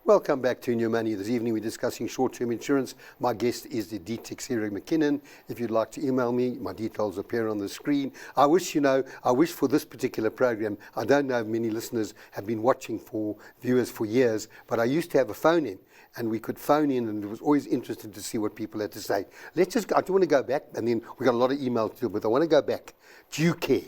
Welcome back to In Your Money. This evening we're discussing short-term insurance. My guest is the DTEC Sarah McKinnon. If you'd like to email me, my details appear on the screen. I wish for this particular program, I don't know if many listeners have been watching for viewers for years, but I used to have a phone in, and we could phone in, and it was always interesting to see what people had to say. I do want to go back, and then we got a lot of emails to do, but I want to go back. Due care.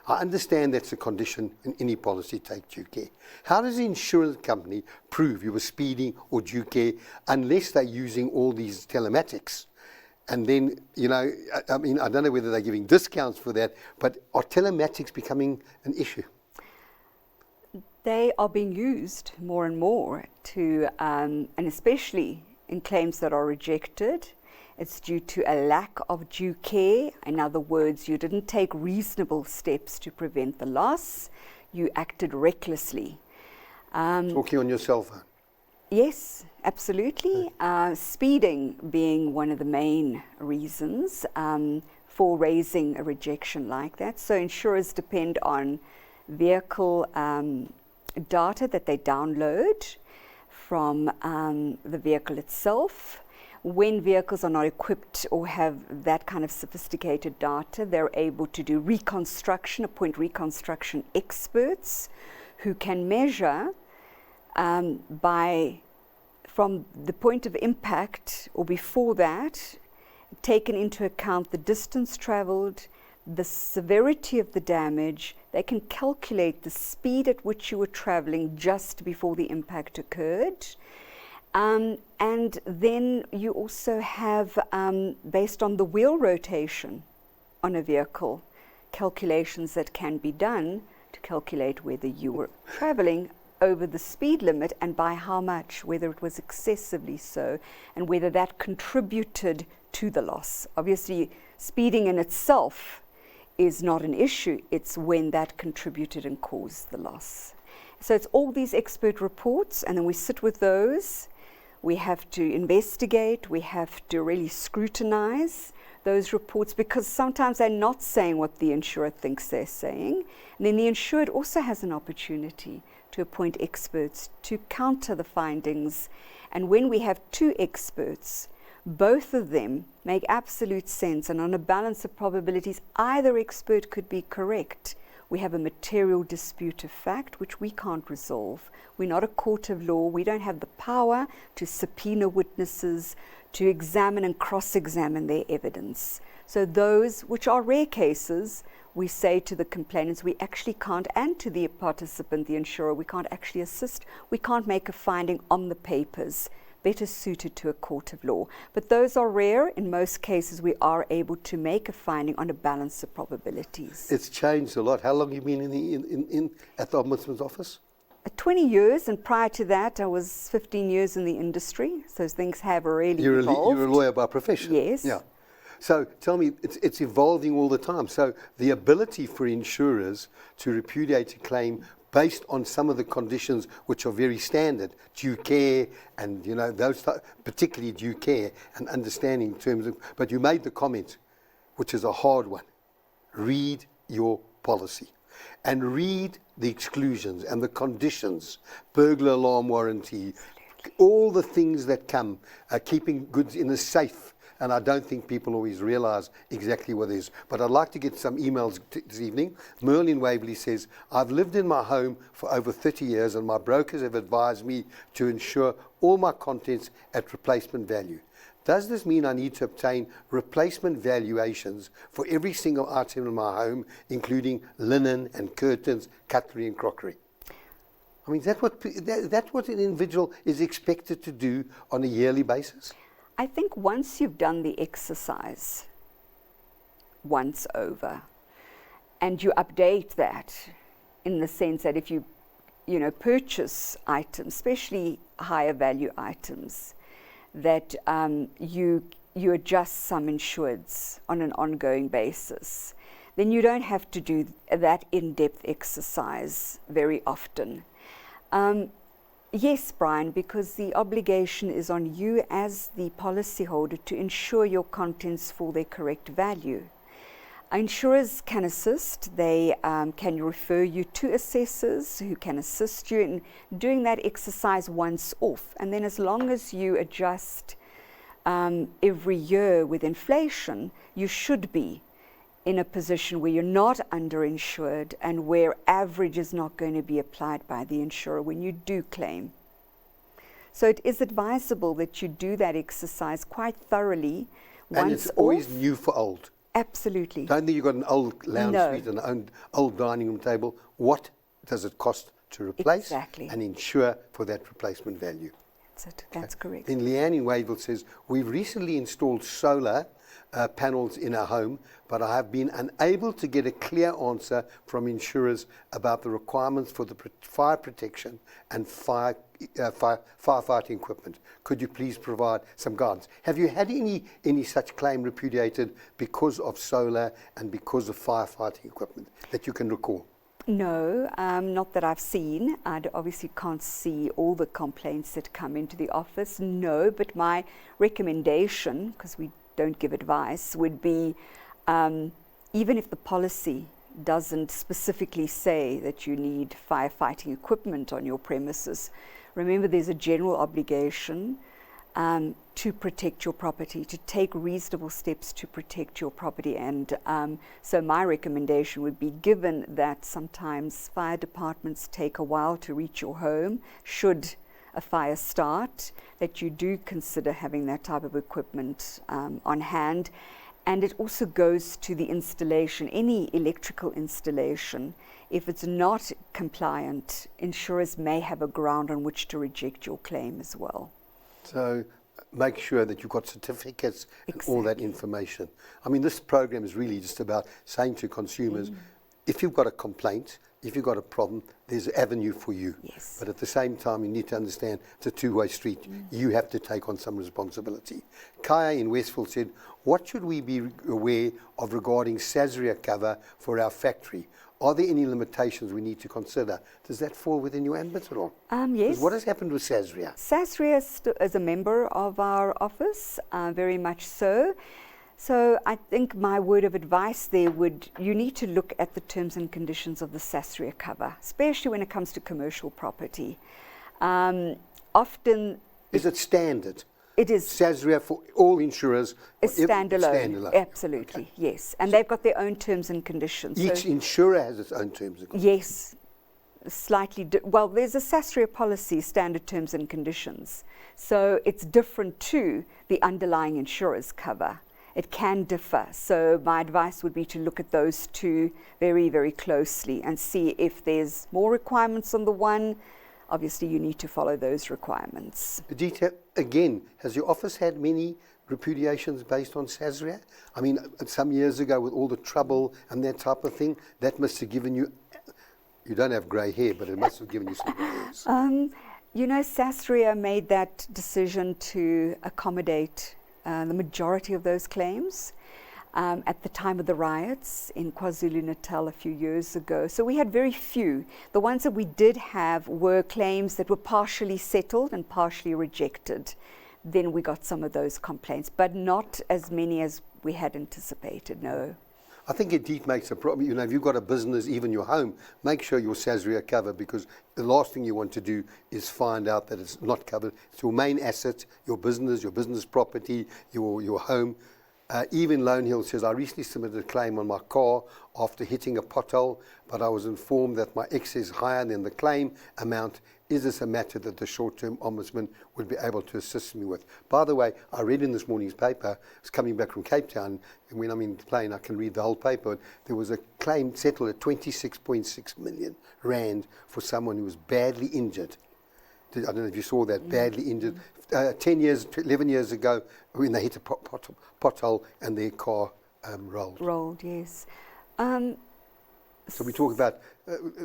I understand that's a condition in any policy, take due care. How does the insurance company prove you were speeding or due care unless they're using all these telematics? And then, I mean, I don't know whether they're giving discounts for that, but are telematics becoming an issue? They are being used more and more to, and especially in claims that are rejected. It's due to a lack of due care. In other words, you didn't take reasonable steps to prevent the loss. You acted recklessly. Talking on your cell phone? Yes, absolutely. Speeding being one of the main reasons for raising a rejection like that. So insurers depend on vehicle data that they download from the vehicle itself. When vehicles are not equipped or have that kind of sophisticated data, they're able to do reconstruction, appoint reconstruction experts who can measure from the point of impact or before that, taken into account the distance traveled, the severity of the damage. They can calculate the speed at which you were traveling just before the impact occurred. And then you also have, based on the wheel rotation on a vehicle, calculations that can be done to calculate whether you were traveling over the speed limit and by how much, whether it was excessively so, and whether that contributed to the loss. Obviously, speeding in itself is not an issue. It's when that contributed and caused the loss. So it's all these expert reports, and then we sit with those. We have to investigate, we have to really scrutinize those reports, because sometimes they're not saying what the insurer thinks they're saying. And then the insured also has an opportunity to appoint experts to counter the findings. And when we have two experts, both of them make absolute sense, and on a balance of probabilities, either expert could be correct. We have a material dispute of fact, which we can't resolve. We're not a court of law. We don't have the power to subpoena witnesses, to examine and cross-examine their evidence. So those, which are rare cases, we say to the complainants, we actually can't, and to the participant, the insurer, we can't actually assist. We can't make a finding on the papers, better suited to a court of law. But those are rare. In most cases, we are able to make a finding on a balance of probabilities. It's changed a lot. How long have you been at the Ombudsman's office? 20 years, and prior to that, I was 15 years in the industry. So things have really evolved. You're a lawyer by profession? Yes. Yeah. So tell me, it's evolving all the time. So the ability for insurers to repudiate a claim based on some of the conditions which are very standard, due care, and those, particularly due care and understanding in terms of. But you made the comment, which is a hard one. Read your policy, and read the exclusions and the conditions, burglar alarm warranty, all the things that come, keeping goods in a safe. And I don't think people always realize exactly what it is. But I'd like to get some emails this evening. Merlin Waverley says, I've lived in my home for over 30 years, and my brokers have advised me to insure all my contents at replacement value. Does this mean I need to obtain replacement valuations for every single item in my home, including linen and curtains, cutlery and crockery? I mean, that's what an individual is expected to do on a yearly basis? I think once you've done the exercise once over, and you update that in the sense that if you purchase items, especially higher value items, that you adjust some insureds on an ongoing basis, then you don't have to do that in-depth exercise very often. Yes, Bryan, because the obligation is on you as the policyholder to insure your contents for their correct value. Insurers can assist. They can refer you to assessors who can assist you in doing that exercise once off. And then as long as you adjust every year with inflation, you should be in a position where you're not underinsured and where average is not going to be applied by the insurer when you do claim. So it is advisable that you do that exercise quite thoroughly once And it's always off. new for old. Absolutely. Don't think you've got an old lounge No. suite and an old dining room table. What does it cost to replace Exactly. and insure for that replacement value? That's it. That's correct. Then Leanne in Wayville says, we've recently installed solar panels in our home, but I have been unable to get a clear answer from insurers about the requirements for the fire protection and firefighting equipment. Could you please provide some guidance? Have you had any such claim repudiated because of solar and because of firefighting equipment that you can recall? No, not that I've seen. I obviously can't see all the complaints that come into the office. No, but my recommendation, because we don't give advice, would be even if the policy doesn't specifically say that you need firefighting equipment on your premises, remember there's a general obligation to protect your property, to take reasonable steps to protect your property. And so my recommendation would be, given that sometimes fire departments take a while to reach your home, should a fire start, that you do consider having that type of equipment on hand. And it also goes to the installation, any electrical installation. If it's not compliant, insurers may have a ground on which to reject your claim as well. So make sure that you've got certificates and all that Exactly. information. I mean, this program is really just about saying to consumers, if you've got a complaint, if you've got a problem, there's an avenue for you. Yes. But at the same time, you need to understand it's a two-way street. You have to take on some responsibility. Kaya in Westfield said, what should we be aware of regarding Sasria cover for our factory? Are there any limitations we need to consider? Does that fall within your ambit at all? Yes. 'Cause what has happened with Sasria? Sasria is a member of our office, very much so. So I think my word of advice there would, you need to look at the terms and conditions of the Sasria cover, especially when it comes to commercial property. Often Is it standard? it is Sasria for all insurers? a standalone. Absolutely, yes. And they've got their own terms and conditions. Each So insurer has its own terms and conditions. yes, slightly. Well, there's a Sasria policy, standard terms and conditions. So it's different to the underlying insurer's cover. It can differ. So my advice would be to look at those two very, very closely and see if there's more requirements on the one. Obviously, you need to follow those requirements. Aditya, again, has your office had many repudiations based on Sasria? I mean, some years ago with all the trouble and that type of thing, that must have given you, you don't have grey hair, but it must have given you some grey hairs. You know, Sasria made that decision to accommodate the majority of those claims at the time of the riots in KwaZulu-Natal a few years ago. So we had very few. The ones that we did have were claims that were partially settled and partially rejected. Then we got some of those complaints, but not as many as we had anticipated, no. I think it makes a problem. You know, if you've got a business, even your home, make sure your Sasria covered, because the last thing you want to do is find out that it's not covered. It's your main asset, your business property, your home. Even Lone Hill says, I recently submitted a claim on my car after hitting a pothole, but I was informed that my excess is higher than the claim amount. Is this a matter that the short-term ombudsman would be able to assist me with? By the way, I read in this morning's paper, I was coming back from Cape Town, and when I'm in the plane, I can read the whole paper. There was a claim settled at 26.6 million rand for someone who was badly injured. I don't know if you saw that, badly injured. 11 years ago, when they hit a pothole and their car rolled. Rolled, yes. So we talk about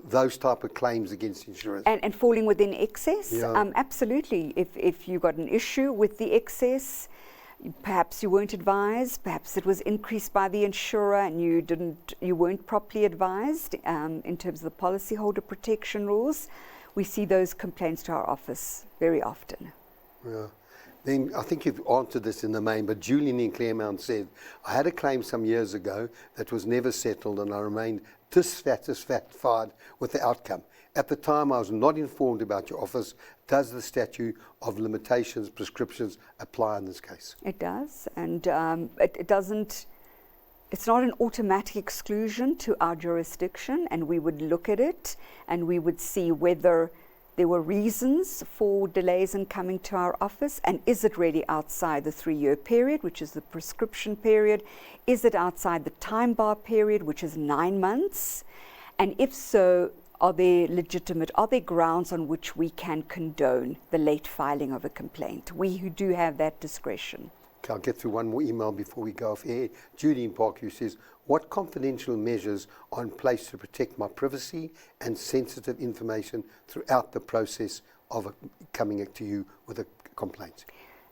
those type of claims against insurance. And falling within excess? Yeah. Absolutely. If you got an issue with the excess, perhaps you weren't advised, perhaps it was increased by the insurer and you weren't properly advised in terms of the policyholder protection rules. We see those complaints to our office very often. Yeah. Then I think you've answered this in the main, but Julian in Claremont said, I had a claim some years ago that was never settled and I remained dissatisfied with the outcome. At the time, I was not informed about your office. Does the statute of limitations prescriptions apply in this case? It does, and it doesn't. It's not an automatic exclusion to our jurisdiction, and we would look at it and we would see whether there were reasons for delays in coming to our office, and is it really outside the 3-year period, which is the prescription period? Is it outside the time bar period, which is 9 months? And if so, are there grounds on which we can condone the late filing of a complaint? We who do have that discretion. Okay, I'll get through one more email before we go off air. Judy in Parkview says, what confidential measures are in place to protect my privacy and sensitive information throughout the process of coming to you with a complaint?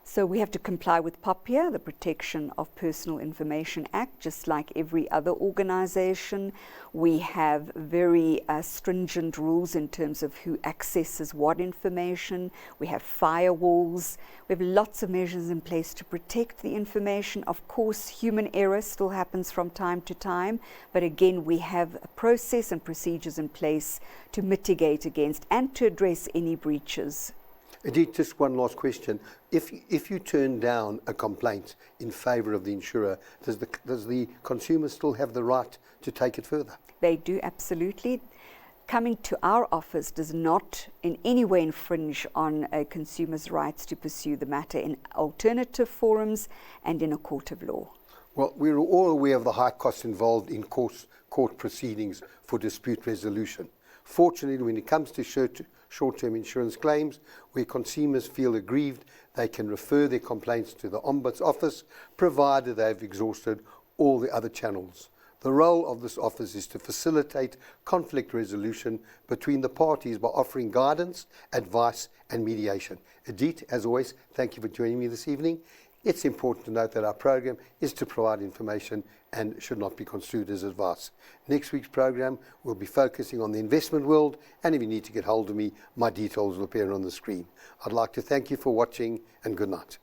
So we have to comply with POPIA, the Protection of Personal Information Act, just like every other organization. We have very stringent rules in terms of who accesses what information. We have firewalls. We have lots of measures in place to protect the information. Of course, human error still happens from time to time, but again, we have a process and procedures in place to mitigate against and to address any breaches. Edith, just one last question. If you turn down a complaint in favour of the insurer, does the consumer still have the right to take it further? They do, absolutely. Coming to our office does not in any way infringe on a consumer's rights to pursue the matter in alternative forums and in a court of law. Well, we're all aware of the high costs involved in court proceedings for dispute resolution. Fortunately, when it comes to short-term insurance claims, where consumers feel aggrieved, they can refer their complaints to the Ombuds office, provided they have exhausted all the other channels. The role of this office is to facilitate conflict resolution between the parties by offering guidance, advice, and mediation. Edith, as always, thank you for joining me this evening. It's important to note that our program is to provide information and should not be construed as advice. Next week's program will be focusing on the investment world, and if you need to get hold of me, my details will appear on the screen. I'd like to thank you for watching, and good night.